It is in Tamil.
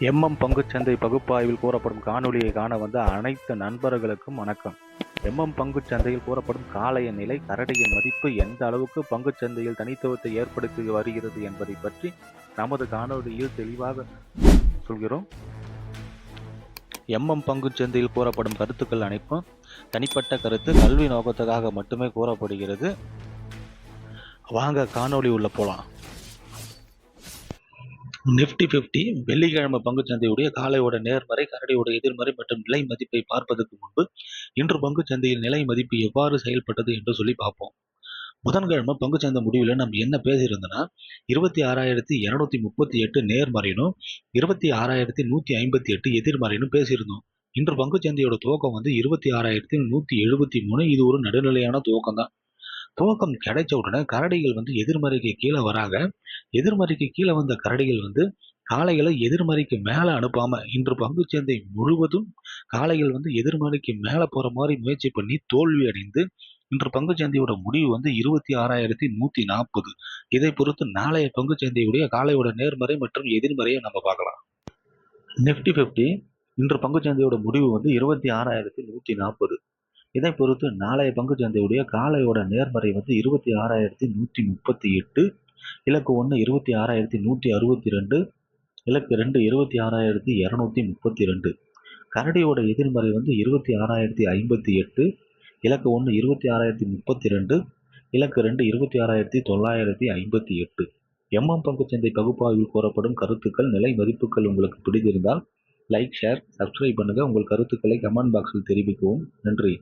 பங்குச்சந்தை பகுப்பாய்வில் கூறப்படும் காணொளியை காண வந்த அனைத்து நண்பர்களுக்கும் வணக்கம். பங்குச்சந்தையில் கூறப்படும் காளைய நிலை, கரடியின் மதிப்பு எந்த அளவுக்கு பங்குச்சந்தையில் தனித்துவத்தை ஏற்படுத்தி வருகிறது என்பதை பற்றி நமது காணொளியில் தெளிவாக சொல்கிறோம். பங்குச்சந்தையில் கூறப்படும் கருத்துக்கள் அனைத்தும் தனிப்பட்ட கருத்து, கல்வி நோக்கத்துக்காக மட்டுமே கூறப்படுகிறது. வாங்க காணொளி உள்ள போலாம். நிஃப்டி 50 வெள்ளிக்கிழமை பங்குச்சந்தையுடைய காலையோட நேர்மறை, கரடியோட எதிர்மறை மற்றும் நிலை மதிப்பை பார்ப்பதற்கு முன்பு இன்று பங்குச்சந்தையில் நிலை மதிப்பு எவ்வாறு செயல்பட்டது என்று சொல்லி பார்ப்போம். புதன்கிழமை பங்குச்சந்தை முடிவில் நம்ம என்ன பேசியிருந்தோம்னா 26,238 நேர்மறைனும் 26,158 எதிர்மறைனும் பேசியிருந்தோம். இன்று பங்குச்சந்தையோட துவக்கம் 26,173. இது ஒரு நடுநிலையான துவக்கம் தான். துவக்கம் கிடைச்ச உடனே கரடிகள் எதிர்மறைக்கு கீழே வராங்க. எதிர்மறைக்கு கீழே வந்த கரடிகள் காளைகளை எதிர்மறைக்கு மேலே அனுப்பாம இன்று பங்குச்சந்தை முழுவதும் காளைகள் எதிர்மறைக்கு மேலே போற மாதிரி முயற்சி பண்ணி தோல்வி அடைந்து இன்று பங்குச்சந்தையோட முடிவு 26,140. இதை பொறுத்து நாளைய பங்குச்சந்தையுடைய காளையோட நேர்மறை மற்றும் எதிர்மறையை நம்ம பார்க்கலாம். நிஃப்டி 50 இன்று பங்குச்சந்தையோட முடிவு 26,140. இதை பொறுத்து நாளைய பங்குச்சந்தையுடைய காலையோட நேர்மறை 26,138, இலக்கு 1 26,162, இலக்கு 2 26,232. கரடியோட எதிர்மறை 26,058, இலக்கு 1 26,032, இலக்கு 2 26,958. பங்குச்சந்தை பகுப்பாய்வில் கூறப்படும் கருத்துக்கள், நிலை மதிப்புகள் உங்களுக்கு பிடித்திருந்தால் லைக், ஷேர், சப்ஸ்கிரைப் பண்ணுங்க. உங்கள் கருத்துக்களை கமெண்ட் பாக்ஸில் தெரிவிக்கவும். நன்றி.